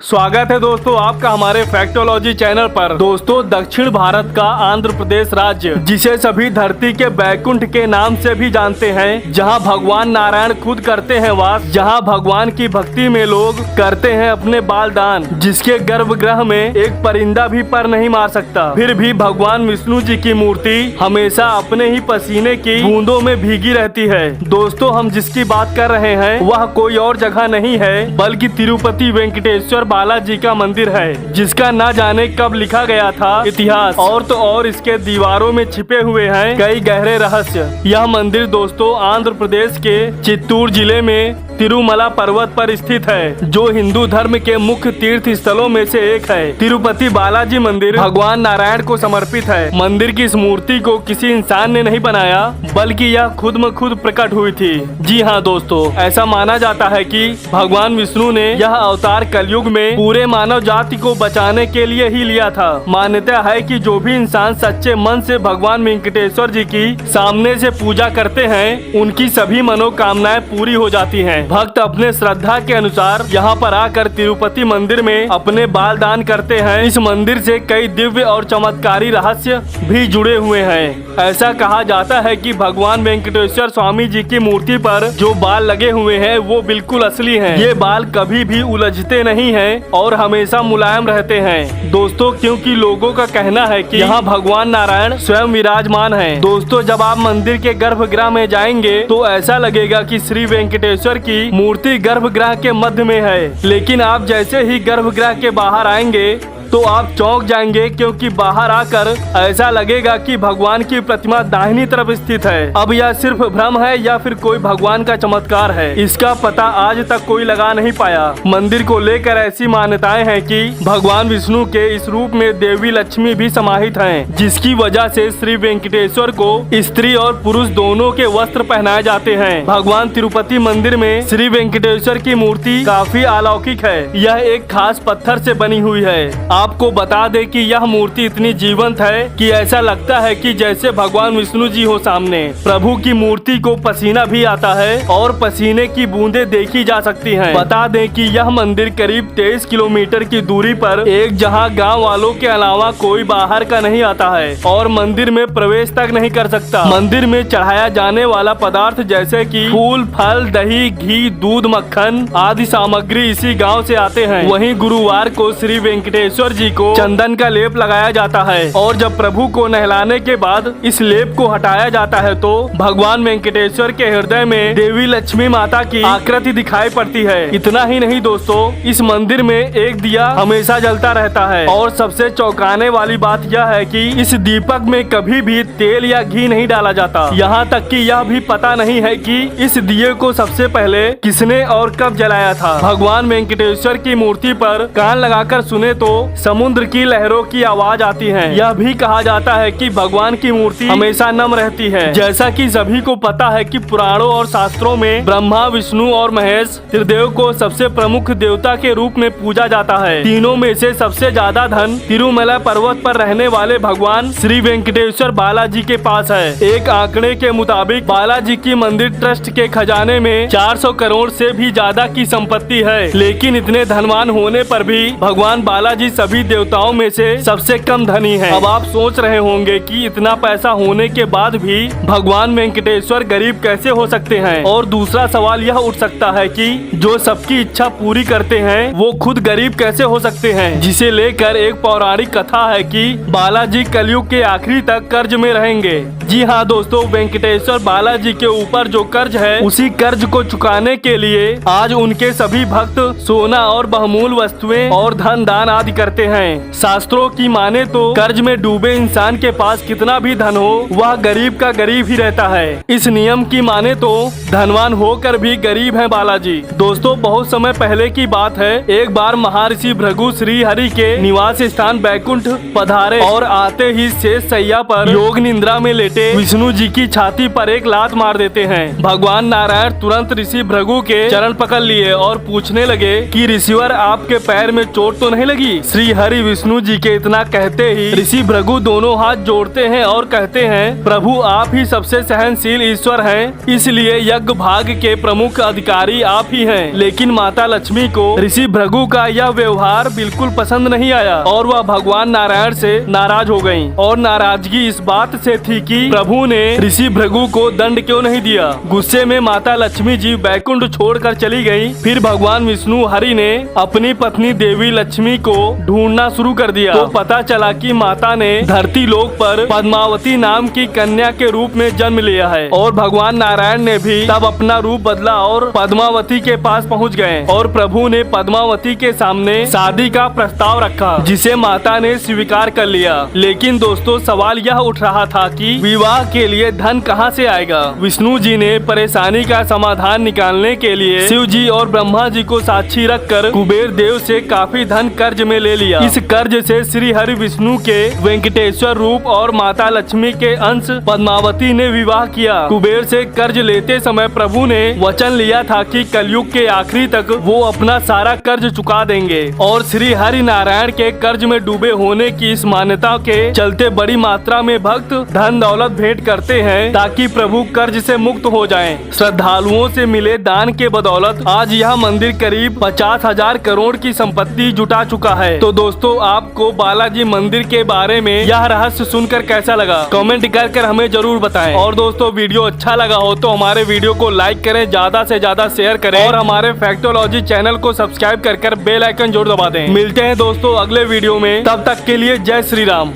स्वागत है दोस्तों आपका हमारे फैक्टोलॉजी चैनल पर। दोस्तों दक्षिण भारत का आंध्र प्रदेश राज्य, जिसे सभी धरती के बैकुंठ के नाम से भी जानते हैं, जहां भगवान नारायण खुद करते हैं वास, जहां भगवान की भक्ति में लोग करते हैं अपने बाल दान, जिसके गर्भगृह में एक परिंदा भी पर नहीं मार सकता, फिर भी भगवान विष्णु जी की मूर्ति हमेशा अपने ही पसीने की बूंदों में भीगी रहती है। दोस्तों हम जिसकी बात कर रहे हैं वह कोई और जगह नहीं है बल्कि तिरुपति वेंकटेश्वर बालाजी का मंदिर है, जिसका न जाने कब लिखा गया था इतिहास, और तो और इसके दीवारों में छिपे हुए हैं कई गहरे रहस्य। यह मंदिर दोस्तों आंध्र प्रदेश के चित्तूर जिले में तिरुमला पर्वत पर स्थित है, जो हिंदू धर्म के मुख्य तीर्थ स्थलों में से एक है। तिरुपति बालाजी मंदिर भगवान नारायण को समर्पित है। मंदिर की इस मूर्ति को किसी इंसान ने नहीं बनाया, बल्कि यह खुद में खुद प्रकट हुई थी। जी हाँ दोस्तों, ऐसा माना जाता है कि भगवान विष्णु ने यह अवतार कलयुग में पूरे मानव जाति को बचाने के लिए ही लिया था। मान्यता है कि जो भी इंसान सच्चे मन से भगवान वेंकटेश्वर जी की सामने से पूजा करते हैं, उनकी सभी मनोकामनाएं पूरी हो जाती हैं। भक्त अपने श्रद्धा के अनुसार यहाँ पर आकर तिरुपति मंदिर में अपने बाल दान करते हैं। इस मंदिर से कई दिव्य और चमत्कारी रहस्य भी जुड़े हुए हैं। ऐसा कहा जाता है कि भगवान वेंकटेश्वर स्वामी जी की मूर्ति पर जो बाल लगे हुए हैं वो बिल्कुल असली हैं। ये बाल कभी भी उलझते नहीं हैं और हमेशा मुलायम रहते हैं दोस्तों, क्योंकि लोगों का कहना है कि यहाँ भगवान नारायण स्वयं विराजमान हैं। दोस्तों जब आप मंदिर के गर्भगृह में जाएंगे तो ऐसा लगेगा कि श्री वेंकटेश्वर की मूर्ति गर्भगृह के मध्य में है, लेकिन आप जैसे ही गर्भगृह के बाहर आएंगे तो आप चौंक जाएंगे, क्योंकि बाहर आकर ऐसा लगेगा कि भगवान की प्रतिमा दाहिनी तरफ स्थित है। अब यह सिर्फ भ्रम है या फिर कोई भगवान का चमत्कार है, इसका पता आज तक कोई लगा नहीं पाया। मंदिर को लेकर ऐसी मान्यताएं हैं कि भगवान विष्णु के इस रूप में देवी लक्ष्मी भी समाहित हैं, जिसकी वजह से श्री वेंकटेश्वर को स्त्री और पुरुष दोनों के वस्त्र पहनाए जाते हैं। भगवान तिरुपति मंदिर में श्री वेंकटेश्वर की मूर्ति काफी अलौकिक है। यह एक खास पत्थर से बनी हुई है। आपको बता दें कि यह मूर्ति इतनी जीवंत है कि ऐसा लगता है कि जैसे भगवान विष्णु जी हो सामने। प्रभु की मूर्ति को पसीना भी आता है और पसीने की बूंदें देखी जा सकती हैं। बता दें कि यह मंदिर करीब 23 किलोमीटर की दूरी पर एक जहां गांव वालों के अलावा कोई बाहर का नहीं आता है और मंदिर में प्रवेश तक नहीं कर सकता। मंदिर में चढ़ाया जाने वाला पदार्थ जैसे कि फूल, फल, दही, घी, दूध, मक्खन आदि सामग्री इसी गाँव से आते हैं। वहीं गुरुवार को श्री वेंकटेश्वर जी को चंदन का लेप लगाया जाता है और जब प्रभु को नहलाने के बाद इस लेप को हटाया जाता है तो भगवान वेंकटेश्वर के हृदय में देवी लक्ष्मी माता की आकृति दिखाई पड़ती है। इतना ही नहीं दोस्तों, इस मंदिर में एक दिया हमेशा जलता रहता है और सबसे चौंकाने वाली बात यह है कि इस दीपक में कभी भी तेल या घी नहीं डाला जाता। यहाँ तक कि यह भी पता नहीं है कि इस दिए को सबसे पहले किसने और कब जलाया था। भगवान वेंकटेश्वर की मूर्ति पर कान लगाकर सुने तो समुद्र की लहरों की आवाज आती है। यह भी कहा जाता है कि भगवान की मूर्ति हमेशा नम रहती है। जैसा कि सभी को पता है कि पुराणों और शास्त्रों में ब्रह्मा, विष्णु और महेश त्रिदेव को सबसे प्रमुख देवता के रूप में पूजा जाता है। तीनों में से सबसे ज्यादा धन तिरुमला पर्वत पर रहने वाले भगवान श्री वेंकटेश्वर बालाजी के पास है। एक आंकड़े के मुताबिक बालाजी की मंदिर ट्रस्ट के खजाने में 400 करोड़ से भी ज्यादा की संपत्ति है, लेकिन इतने धनवान होने पर भी भगवान बालाजी सभी देवताओं में से सबसे कम धनी है। अब आप सोच रहे होंगे कि इतना पैसा होने के बाद भी भगवान वेंकटेश्वर गरीब कैसे हो सकते हैं, और दूसरा सवाल यह उठ सकता है कि जो सबकी इच्छा पूरी करते हैं वो खुद गरीब कैसे हो सकते हैं, जिसे लेकर एक पौराणिक कथा है कि बालाजी कलयुग के आखिरी तक कर्ज में रहेंगे। जी हाँ दोस्तों, वेंकटेश्वर बालाजी के ऊपर जो कर्ज है उसी कर्ज को चुकाने के लिए आज उनके सभी भक्त सोना और बहुमूल्य वस्तुएं और धन दान आदि करते हैं। शास्त्रों की माने तो कर्ज में डूबे इंसान के पास कितना भी धन हो वह गरीब का गरीब ही रहता है। इस नियम की माने तो धनवान होकर भी गरीब है बालाजी। दोस्तों बहुत समय पहले की बात है, एक बार महर्षि भृगु श्री हरि के निवास स्थान बैकुंठ पधारे और आते ही शेष सैया पर योग निंद्रा में लेटे विष्णु जी की छाती पर एक लात मार देते हैं। भगवान नारायण तुरंत ऋषि भृगु के चरण पकड़ लिए और पूछने लगे कि ऋषिवर आपके पैर में चोट तो नहीं लगी। श्री श्री हरि विष्णु जी के इतना कहते ही ऋषि भृगु दोनों हाथ जोड़ते हैं और कहते हैं, प्रभु आप ही सबसे सहनशील ईश्वर हैं, इसलिए यज्ञ भाग के प्रमुख अधिकारी आप ही हैं। लेकिन माता लक्ष्मी को ऋषि भृगु का यह व्यवहार बिल्कुल पसंद नहीं आया और वह भगवान नारायण से नाराज हो गयी। और नाराजगी इस बात से थी कि प्रभु ने ऋषि भृगु को दंड क्यों नहीं दिया। गुस्से में माता लक्ष्मी जी बैकुंठ छोड़कर चली गयी। फिर भगवान विष्णु हरि ने अपनी पत्नी देवी लक्ष्मी को ढूंढना शुरू कर दिया तो पता चला कि माता ने धरती लोक पर पद्मावती नाम की कन्या के रूप में जन्म लिया है। और भगवान नारायण ने भी तब अपना रूप बदला और पद्मावती के पास पहुंच गए और प्रभु ने पद्मावती के सामने शादी का प्रस्ताव रखा, जिसे माता ने स्वीकार कर लिया। लेकिन दोस्तों सवाल यह उठ रहा था कि विवाह के लिए धन कहां से आएगा। विष्णु जी ने परेशानी का समाधान निकालने के लिए शिव जी और ब्रह्मा जी को साक्षी रखकर कुबेर देव से काफी धन कर्ज में ले लिया। इस कर्ज से श्री हरि विष्णु के वेंकटेश्वर रूप और माता लक्ष्मी के अंश पद्मावती ने विवाह किया। कुबेर से कर्ज लेते समय प्रभु ने वचन लिया था कि कलयुग के आखिरी तक वो अपना सारा कर्ज चुका देंगे। और श्री हरि नारायण के कर्ज में डूबे होने की इस मान्यता के चलते बड़ी मात्रा में भक्त धन दौलत भेंट करते हैं ताकि प्रभु कर्ज से मुक्त हो जाएं। श्रद्धालुओं से मिले दान के बदौलत आज यह मंदिर करीब 50,000 करोड़ की संपत्ति जुटा चुका है। तो दोस्तों आपको बालाजी मंदिर के बारे में यह रहस्य सुनकर कैसा लगा, कमेंट कर हमें जरूर बताएं। और दोस्तों वीडियो अच्छा लगा हो तो हमारे वीडियो को लाइक करें, ज्यादा से ज्यादा शेयर करें और हमारे फैक्टोलॉजी चैनल को सब्सक्राइब कर बेल आइकन जरूर दबा दें। मिलते हैं दोस्तों अगले वीडियो में, तब तक के लिए जय श्री राम।